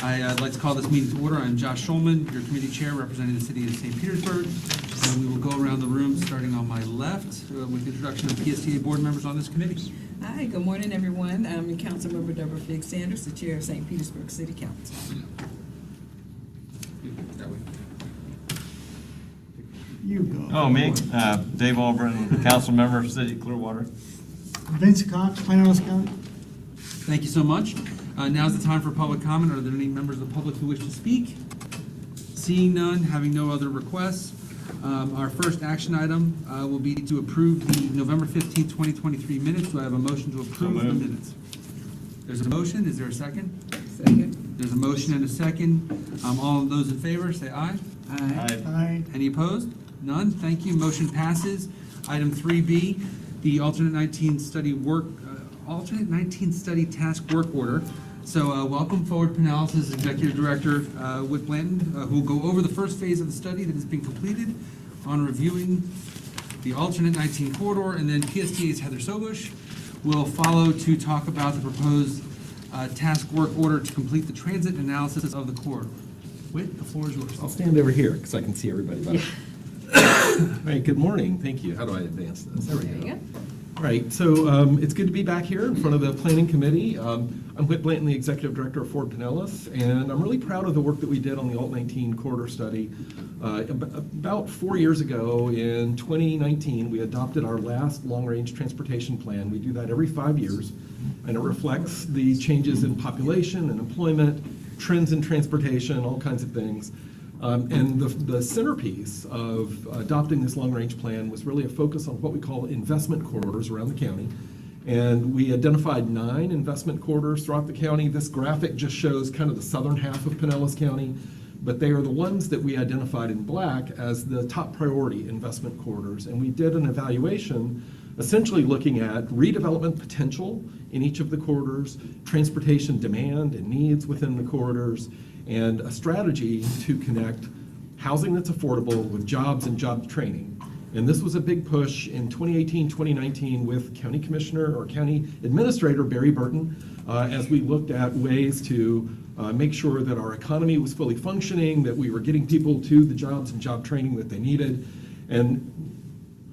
I'd like to call this meeting to order. I'm Josh Schulman, your committee chair representing the city of St. Petersburg. And we will go around the room starting on my left with the introduction of PSTA board members on this committee. Hi, good morning, everyone. I'm Councilmember Deborah Figgs Sanders, the chair of St. Petersburg City Council. You go. Oh, me? Dave Albritton, council member, City of Clearwater. Vince Cox, Pinellas County. Thank you so much. Now's the time for public comment. Are there any members of the public who wish to speak? Seeing none, having no other requests, our first action item will be to approve the November 15th, 2023 minutes. Do I have a motion to approve the minutes? There's a motion. Is there a second? Second. There's a motion and a second. All of those in favor, say aye. Aye. Aye. Any opposed? None. Thank you. Motion passes. Item 3B, the alternate 19 study task work order. So welcome forward Pinellas' Executive Director, Whit Blanton, who will go over the first phase of the study that has been completed on reviewing the alternate 19 corridor, and then PSTA's Heather Sobush will follow to talk about the proposed task work order to complete the transit analysis of the corridor. Whit, the floor is yours. I'll stand over here because I can see everybody better. All right, good morning. Thank you. How do I advance this? There we There you go. go. All right, so it's good to be back here in front of the Planning Committee. I'm Whit Blanton, the Executive Director of Ford Pinellas, and I'm really proud of the work that we did on the Alt 19 corridor study. About 4 years ago, in 2019, we adopted our last long-range transportation plan. We do that every 5 years, and it reflects the changes in population and employment, trends in transportation, all kinds of things. And the centerpiece of adopting this long-range plan was really a focus on what we call investment corridors around the county. And we identified 9 investment corridors throughout the county. This graphic just shows kind of the southern half of Pinellas County, but they are the ones that we identified in black as the top priority investment corridors. And we did an evaluation essentially looking at redevelopment potential in each of the corridors, transportation demand and needs within the corridors, and a strategy to connect housing that's affordable with jobs and job training. And this was a big push in 2018, 2019 with County Commissioner or County Administrator Barry Burton as we looked at ways to make sure that our economy was fully functioning, that we were getting people to the jobs and job training that they needed. And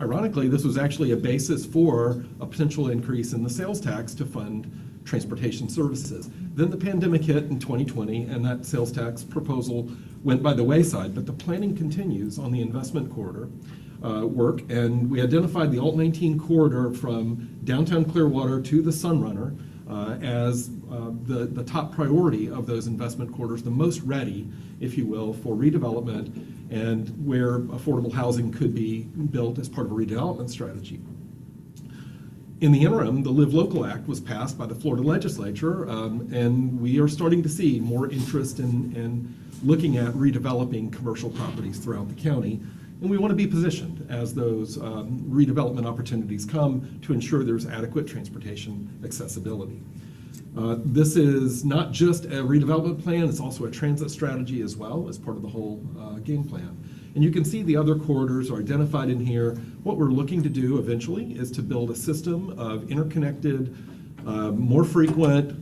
ironically, this was actually a basis for a potential increase in the sales tax to fund transportation services. Then the pandemic hit in 2020, and that sales tax proposal went by the wayside, but the planning continues on the investment corridor work, and we identified the Alt 19 corridor from downtown Clearwater to the Sunrunner as the top priority of those investment corridors, the most ready, if you will, for redevelopment and where affordable housing could be built as part of a redevelopment strategy. In the interim, the Live Local Act was passed by the Florida legislature, and we are starting to see more interest in looking at redeveloping commercial properties throughout the county. And we want to be positioned as those redevelopment opportunities come to ensure there's adequate transportation accessibility. This is not just a redevelopment plan, it's also a transit strategy as well as part of the whole game plan. And you can see the other corridors are identified in here. What we're looking to do eventually is to build a system of interconnected, more frequent,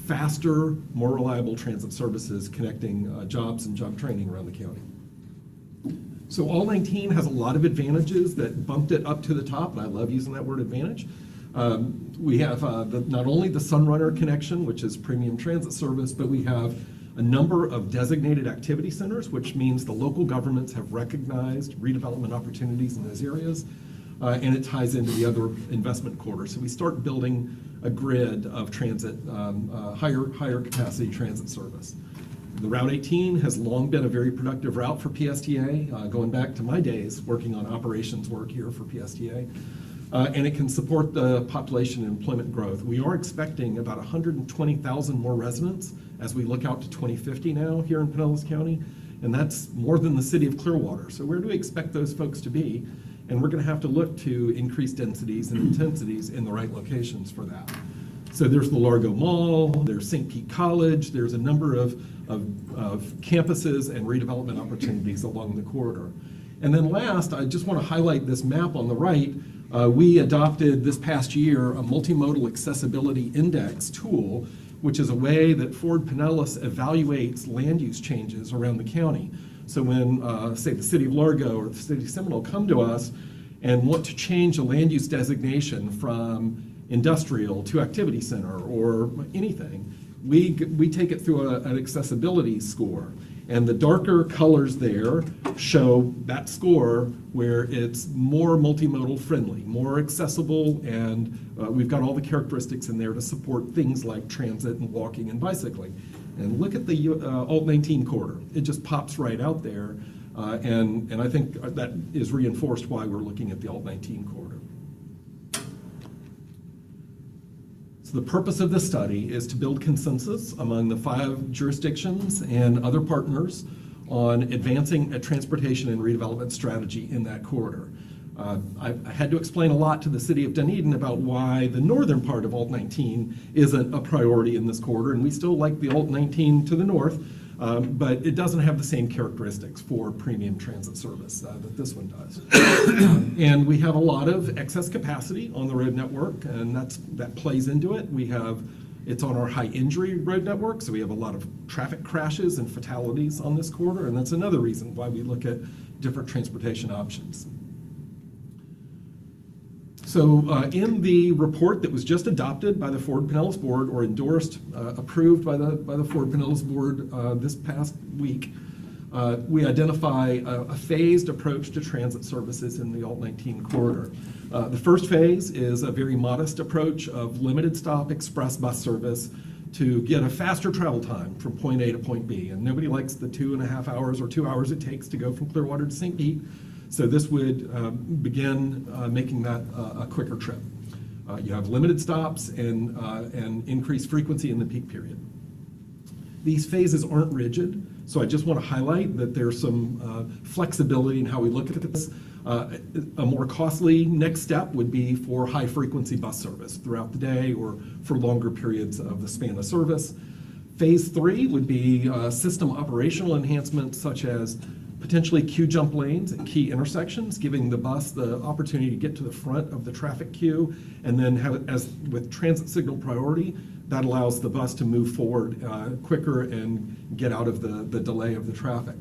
faster, more reliable transit services connecting jobs and job training around the county. So Alt 19 has a lot of advantages that bumped it up to the top, and I love using that word advantage. We have not only the Sunrunner connection, which is premium transit service, but we have a number of designated activity centers, which means the local governments have recognized redevelopment opportunities in those areas, and it ties into the other investment corridors. So we start building a grid of transit, higher capacity transit service. The Route 18 has long been a very productive route for PSTA, going back to my days working on operations work here for PSTA. And it can support the population and employment growth. We are expecting about 120,000 more residents as we look out to 2050 now here in Pinellas County, and that's more than the city of Clearwater. So where do we expect those folks to be? And we're going to have to look to increase densities and intensities in the right locations for that. So there's the Largo Mall, there's St. Pete College, there's a number of campuses and redevelopment opportunities along the corridor. And then last, I just want to highlight this map on the right. We adopted this past year a multimodal accessibility index tool, which is a way that Ford Pinellas evaluates land use changes around the county. So when, say, the city of Largo or the city of Seminole come to us and want to change a land use designation from industrial to activity center or anything, we take it through an accessibility score. And the darker colors there show that score where it's more multimodal friendly, more accessible, and we've got all the characteristics in there to support things like transit and walking and bicycling. And look at the Alt 19 corridor. It just pops right out there, and I think that is reinforced why we're looking at the Alt 19 corridor. So the purpose of this study is to build consensus among the 5 jurisdictions and other partners on advancing a transportation and redevelopment strategy in that corridor. I had to explain a lot to the city of Dunedin about why the northern part of Alt 19 isn't a priority in this corridor, and we still like the Alt 19 to the north, but it doesn't have the same characteristics for premium transit service that this one does. And we have a lot of excess capacity on the road network, and that plays into it. It's on our high injury road network, so we have a lot of traffic crashes and fatalities on this corridor, and that's another reason why we look at different transportation options. So in the report that was just adopted by the Ford Pinellas Board, or endorsed, approved by the Ford Pinellas Board this past week, we identify a phased approach to transit services in the Alt 19 corridor. The first phase is a very modest approach of limited stop express bus service to get a faster travel time from point A to point B. And nobody likes the 2.5 hours or 2 hours it takes to go from Clearwater to St. Pete. So this would begin making that a quicker trip. You have limited stops and increased frequency in the peak period. These phases aren't rigid, so I just want to highlight that there's some flexibility in how we look at this. A more costly next step would be for high-frequency bus service throughout the day or for longer periods of the span of service. Phase 3 would be system operational enhancements such as potentially queue jump lanes at key intersections, giving the bus the opportunity to get to the front of the traffic queue, and then have, as with transit signal priority, that allows the bus to move forward quicker and get out of the delay of the traffic.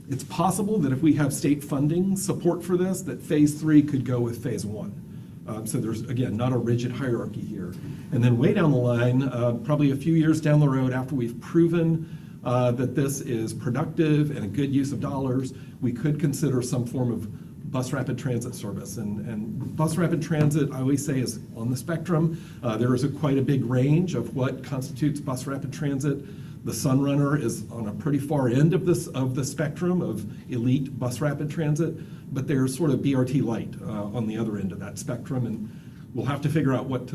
It's possible that if we have state funding support for this, that phase 3 could go with phase 1. So there's, again, not a rigid hierarchy here. And then way down the line, probably a few years down the road after we've proven that this is productive and a good use of dollars, we could consider some form of bus rapid transit service. And bus rapid transit, I always say, is on the spectrum. There is quite a big range of what constitutes bus rapid transit. The Sunrunner is on a pretty far end of the spectrum of elite bus rapid transit, but there's sort of BRT light on the other end of that spectrum, and we'll have to figure out what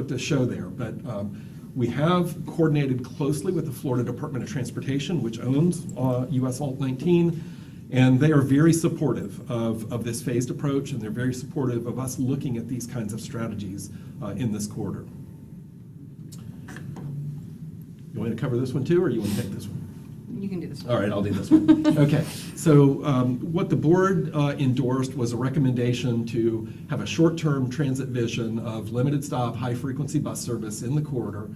to show there. But we have coordinated closely with the Florida Department of Transportation, which owns US Alt 19, and they are very supportive of this phased approach, and they're very supportive of us looking at these kinds of strategies in this corridor. You want me to cover this one too, or you want to take this one? You can do this one. All right, I'll do this one. Okay, so what the board endorsed was a recommendation to have a short-term transit vision of limited stop, high-frequency bus service in the corridor.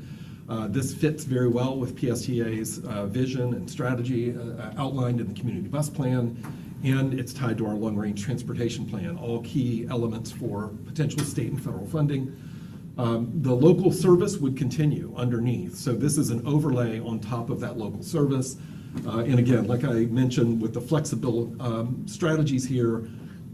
This fits very well with PSTA's vision and strategy outlined in the community bus plan, and it's tied to our long-range transportation plan, all key elements for potential state and federal funding. The local service would continue underneath, so this is an overlay on top of that local service. And again, like I mentioned, with the flexible strategies here,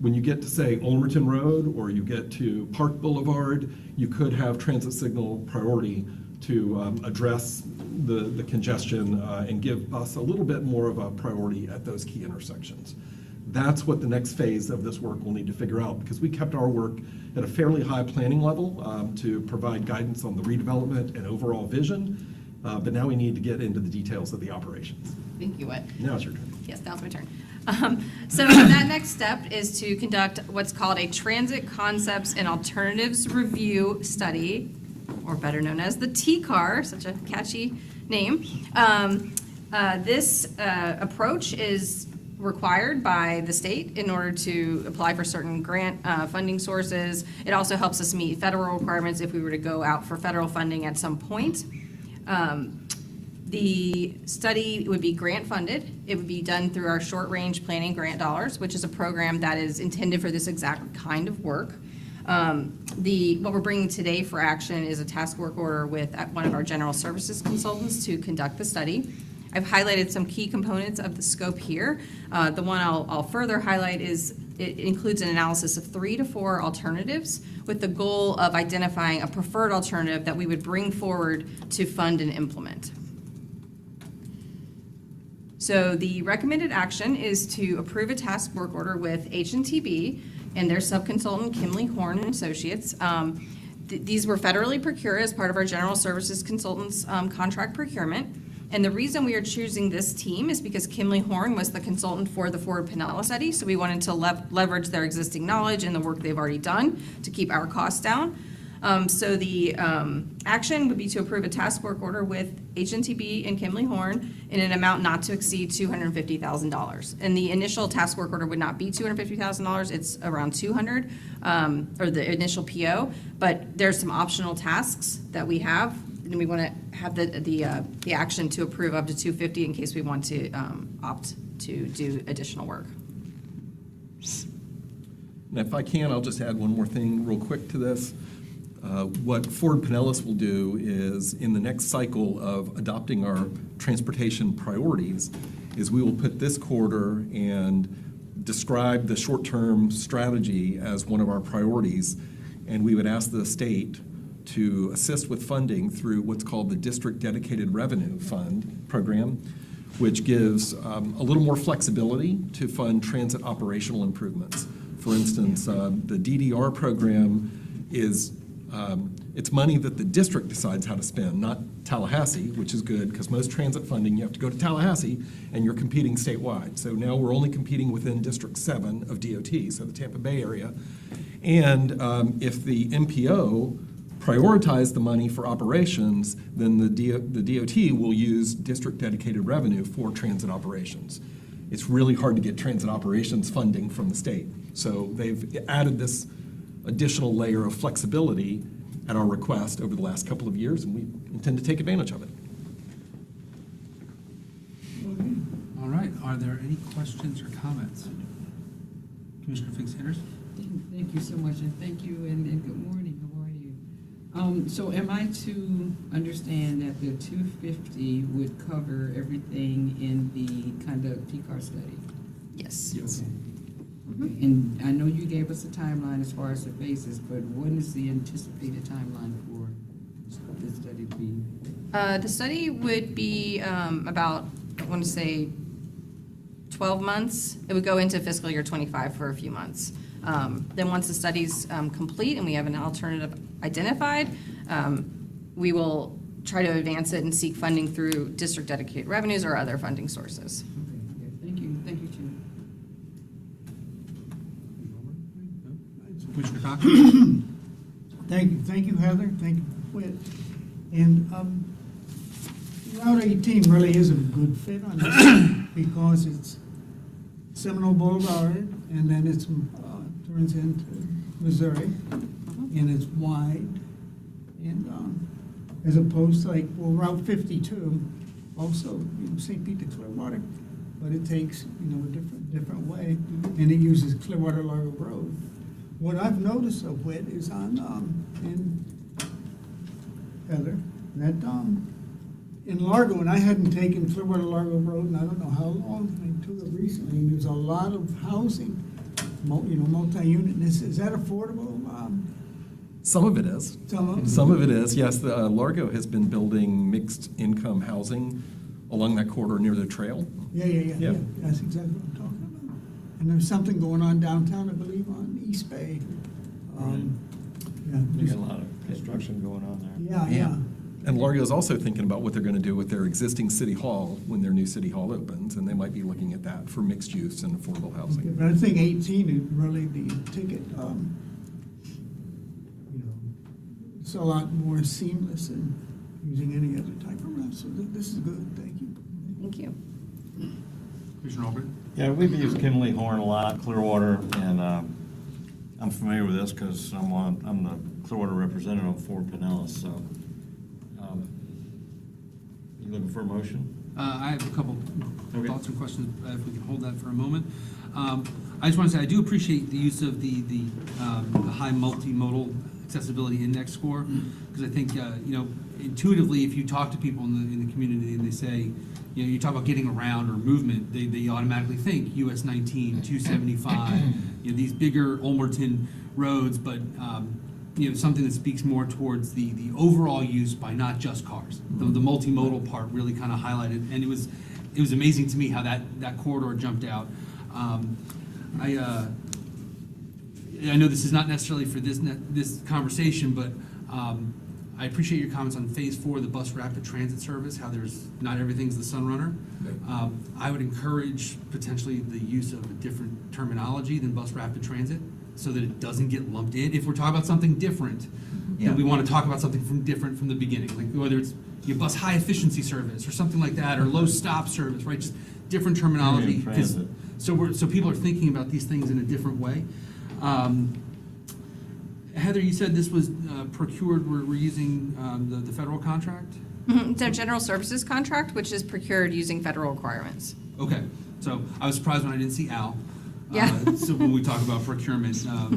when you get to, say, Ulmerton Road or you get to Park Boulevard, you could have transit signal priority to address the congestion and give us a little bit more of a priority at those key intersections. That's what the next phase of this work will need to figure out, because we kept our work at a fairly high planning level to provide guidance on the redevelopment and overall vision, but now we need to get into the details of the operations. Thank you, Whit. Now it's your turn. Yes, now it's my turn. So that next step is to conduct what's called a Transit Concepts and Alternatives Review Study, or better known as the TCAR, such a catchy name. This approach is required by the state in order to apply for certain grant funding sources. It also helps us meet federal requirements if we were to go out for federal funding at some point. The study would be grant funded. It would be done through our short-range planning grant dollars, which is a program that is intended for this exact kind of work. What we're bringing today for action is a task work order with one of our general services consultants to conduct the study. I've highlighted some key components of the scope here. The one I'll further highlight is it includes an analysis of 3 to 4 alternatives with the goal of identifying a preferred alternative that we would bring forward to fund and implement. So the recommended action is to approve a task work order with H&TB and their subconsultant Kimley Horn and Associates. These were federally procured as part of our general services consultants contract procurement. And the reason we are choosing this team is because Kimley Horn was the consultant for the Ford Pinella study, so we wanted to leverage their existing knowledge and the work they've already done to keep our costs down. So the action would be to approve a task work order with H&TB and Kimley Horn in an amount not to exceed $250,000. And the initial task work order would not be $250,000, it's around $200,000, or the initial PO, but there's some optional tasks that we have, and we want to have the action to approve up to $250,000 in case we want to opt to do additional work. And if I can, I'll just add one more thing real quick to this. What Ford Pinellas will do is, in the next cycle of adopting our transportation priorities, is we will put this quarter and describe the short-term strategy as one of our priorities, and we would ask the state to assist with funding through what's called the District Dedicated Revenue Fund program, which gives a little more flexibility to fund transit operational improvements. For instance, the DDR program is it's money that the district decides how to spend, not Tallahassee, which is good because most transit funding, you have to go to Tallahassee and you're competing statewide. So now we're only competing within District 7 of DOT, so the Tampa Bay area. And if the MPO prioritize the money for operations, then the DOT will use district dedicated revenue for transit operations. It's really hard to get transit operations funding from the state. So they've added this additional layer of flexibility at our request over the last couple of years, and we intend to take advantage of it. All right, are there any questions or comments? Commissioner Fix Sanders? Thank you so much, and thank you, and good morning, how are you? So am I to understand that the 250 would cover everything in the conduct TCAR study? Yes. Yes. And I know you gave us a timeline as far as the phases, but what is the anticipated timeline for this study to be? The study would be about, I want to say, 12 months. It would go into fiscal year 25 for a few months. Then once the study's complete and we have an alternative identified, we will try to advance it and seek funding through district dedicated revenues or other funding sources. Okay, thank you, Chair. Commissioner Cox? Thank you, Heather, thank you, Whit. And Route 18 really is a good fit on this because it's Seminole Boulevard, and then it turns into Missouri, and it's wide, and as opposed to like, well, Route 52, also, St. Pete to Clearwater, but it takes, a different way, and it uses Clearwater Largo Road. What I've noticed of Whit is on, in Heather, that, in Largo, and I hadn't taken Clearwater Largo Road in I don't know how long, I took it recently, and there's a lot of housing, multi-unit, is that affordable? Some of it is. Some of it is, yes. The Largo has been building mixed income housing along that corridor near the trail. Yeah. That's exactly what I'm talking about. And there's something going on downtown, I believe, on East Bay. There's a lot of construction going on there. Yeah. And Largo is also thinking about what they're going to do with their existing city hall when their new city hall opens, and they might be looking at that for mixed use and affordable housing. But I think 18 is really the ticket. It's a lot more seamless than using any other type of route. So this is good. Thank you. Thank you. Commissioner Albrecht? Yeah, we've used Kimley Horn a lot, Clearwater, and I'm familiar with this because I'm the Clearwater representative for Pinellas, so You looking for a motion? I have a couple Okay. thoughts and questions, if we can hold that for a moment. I just want to say, I do appreciate the use of the high multimodal accessibility index score, because I think, intuitively, if you talk to people in the community and they say, you talk about getting around or movement, they automatically think US 19, 275, these bigger Ulmerton roads, but something that speaks more towards the overall use by not just cars. The multimodal part really kind of highlighted, and it was amazing to me how that corridor jumped out. I know this is not necessarily for this conversation, but I appreciate your comments on Phase 4, the bus rapid transit service, how not everything's the Sunrunner. I would encourage potentially the use of a different terminology than bus rapid transit, so that it doesn't get lumped in. If we're talking about something different, then we want to talk about something different from the beginning, like whether it's your bus high efficiency service or something like that, or low stop service, right? Just different terminology. Premium transit. So people are thinking about these things in a different way. Heather, you said this was procured, we're using the federal contract? It's a general services contract, which is procured using federal requirements. Okay, so I was surprised when I didn't see Al. Yeah. So when we talk about procurement, I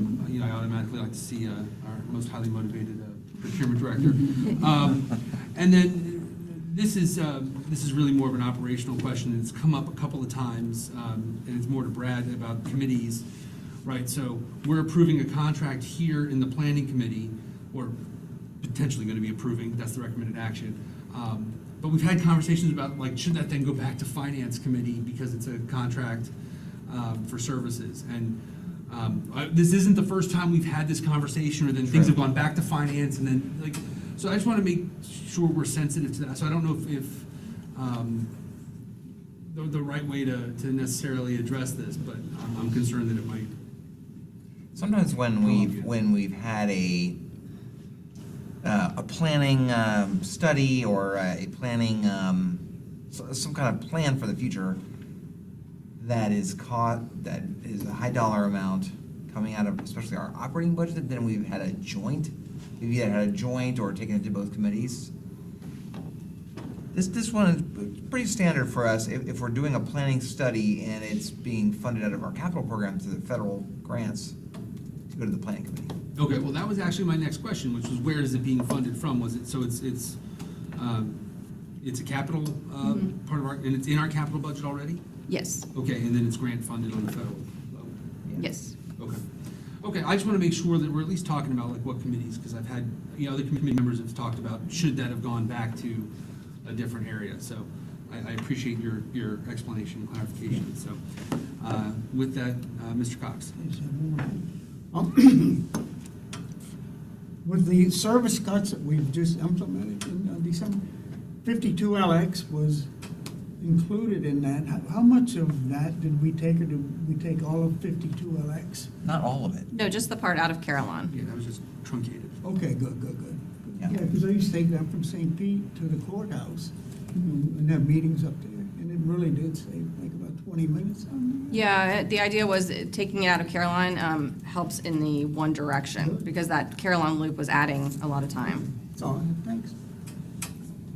automatically like to see our most highly motivated procurement director. And then this is really more of an operational question. It's come up a couple of times, and it's more to Brad about committees, right? So we're approving a contract here in the planning committee, or potentially going to be approving. That's the recommended action. But we've had conversations about, like, should that then go back to finance committee because it's a contract for services? And this isn't the first time we've had this conversation, or then things have gone back to finance, and then so I just want to make sure we're sensitive to that. So I don't know if the right way to necessarily address this, but I'm concerned that it might. Sometimes when we've had a planning study or a planning some kind of plan for the future that is a high dollar amount coming out of especially our operating budget, then we've had a joint. We've either had a joint or taken it to both committees. This one is pretty standard for us if we're doing a planning study and it's being funded out of our capital program through the federal grants to go to the planning committee. Okay, well, that was actually my next question, which was where is it being funded from? Was it, so it's a capital part of and it's in our capital budget already? Yes, Okay, and then it's grant funded on the federal level? yes. Okay. Okay, I just want to make sure that we're at least talking about like what committees, because I've had, other committee members have talked about, should that have gone back to a different area? So I appreciate your explanation and clarification. So with that, Mr. Cox. With the service cuts that we've just implemented in December, 52LX was included in that. How much of that did we take, or did we take all of 52LX? Not all of it. No, just the part out of Carillon. Yeah, that was just truncated. Okay, good. Yeah. Yeah, because I used to take that from St. Pete to the courthouse and have meetings up there, and it really did save like about 20 minutes on that. Yeah, the idea was taking it out of Carillon helps in the one direction, because that Carillon loop was adding a lot of time. That's all, thanks.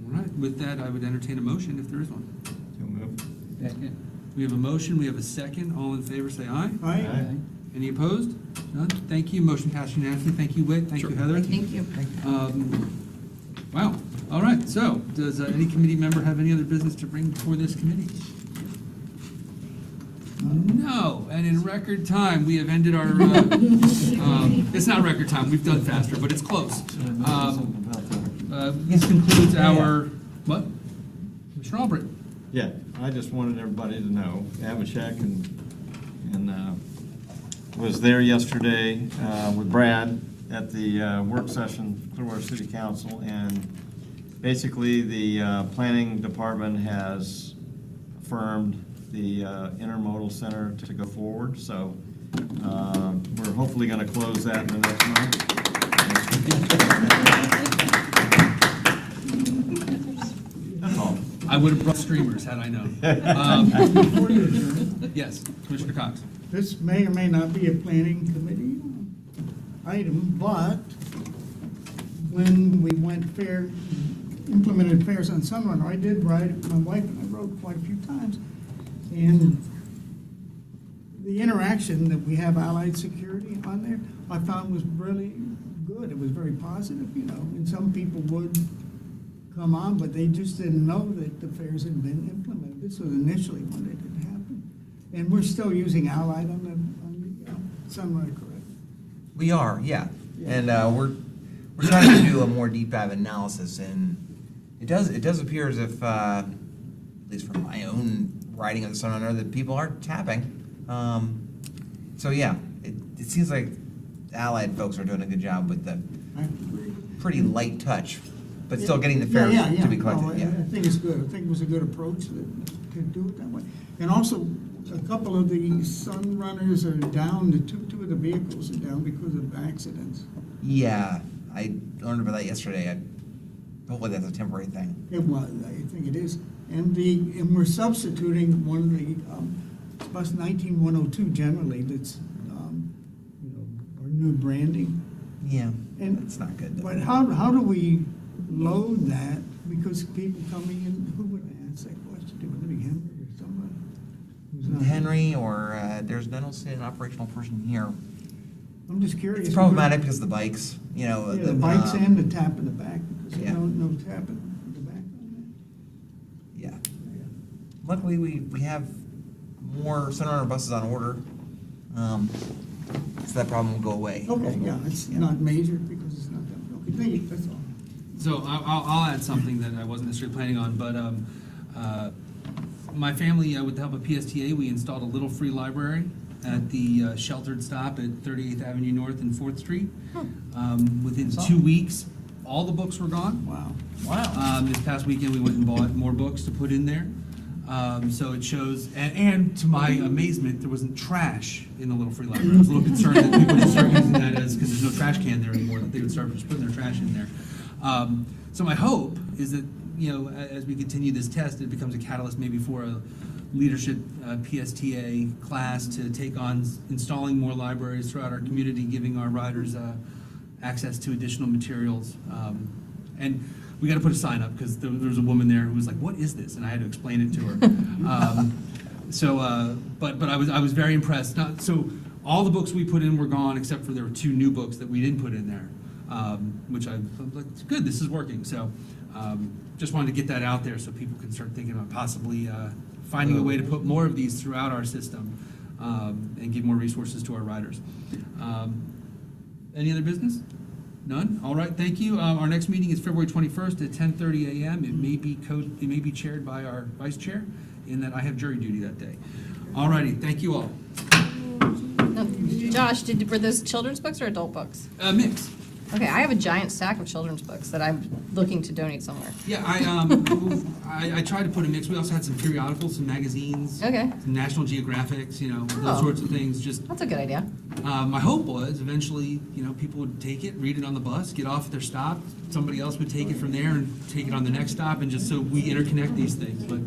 All right, with that, I would entertain a motion if there is one. So moved. We have a motion, we have a second. All in favor, say aye. Aye. Any opposed? None? Thank you. Motion passed unanimously. Thank you, Whit. Thank you, Heather. Thank you. Wow. All right. So, does any committee member have any other business to bring before this committee? No. And in record time, we have ended our. It's not record time. We've done faster, but it's close. This concludes our what? Mr. Albrecht. Yeah, I just wanted everybody to know, Abhishek and was there yesterday with Brad at the work session, Clearwater City Council, and basically the planning department has affirmed the intermodal center to go forward, so we're hopefully going to close that in the next month. That's all. I would have brought streamers had I known. Before you adjourn, Yes, Commissioner Cox. this may or may not be a planning committee item, but when we went implemented fares on Sunrunner. I did ride it with my wife, and I rode quite a few times. And the interaction that we have Allied Security on there, I found was really good. It was very positive, you know, and some people would come on, but they just didn't know that the fares had been implemented. This was initially when it had happened. And we're still using Allied on the Sunrunner, correct? We are, yeah. Yeah. And we're trying to do a more deep dive analysis, and it does appear as if, at least from my own writing of the Sunrunner, that people are tapping. So yeah, it seems like Allied folks are doing a good job with the I agree. pretty light touch, but still getting the fares to be collected. No, I think it's good. I think it was a good approach to do it that way. And also, a couple of the Sunrunners are down, two of the vehicles are down because of accidents. Yeah, I learned about that yesterday. Hopefully that's a temporary thing. It was, I think it is. And we're substituting one of the, bus 19102 generally, that's, you know, our new branding. Yeah, And it's not good. But how do we load that? Because people coming in, who would ask that question? Would it be Henry or somebody? who's not- Henry, or there's I don't see an operational person here. I'm just curious. It's problematic because of the bikes, you know. Yeah, the bikes and the tap in the back, because Yeah. no tap in the back on Yeah. that. Luckily, we have more Sunrunner buses on order, so that problem will go away. Okay, yeah, it's not major because it's not that, okay, thank you, that's all. So I'll add something that I wasn't necessarily planning on, but my family, with the help of PSTA, we installed a little free library at the sheltered stop at 38th Avenue North and 4th Street. Within 2 weeks, all the books were gone. Wow. Wow. This past weekend, we went and bought more books to put in there. So it shows, and to my amazement, there wasn't trash in the little free library. I was a little concerned that people would start using that as, because there's no trash can there anymore, that they would start just putting their trash in there. So my hope is that, you know, as we continue this test, it becomes a catalyst maybe for a leadership PSTA class to take on installing more libraries throughout our community, giving our riders access to additional materials. And we got to put a sign up because there was a woman there who was like, "What is this?" And I had to explain it to her. But I was very impressed. So all the books we put in were gone except for there were 2 new books that we didn't put in there, which I'm like, it's good. This is working. So just wanted to get that out there so people can start thinking about possibly finding a way to put more of these throughout our system and give more resources to our riders. Any other business? None? All right, thank you. Our next meeting is February 21st at 10:30 a.m. It may be chaired by our vice chair, in that I have jury duty that day. All righty, thank you all. No, Josh, were those children's books or adult books? Mix. Okay, I have a giant stack of children's books that I'm looking to donate somewhere. Yeah, I tried to put a mix. We also had some periodicals, some magazines, Okay, some National Geographics, you know, those Oh. sorts of things. Just that's a good idea. my hope was eventually, you know, people would take it, read it on the bus, get off at their stop. Somebody else would take it from there and take it on the next stop, and just so we interconnect these things. But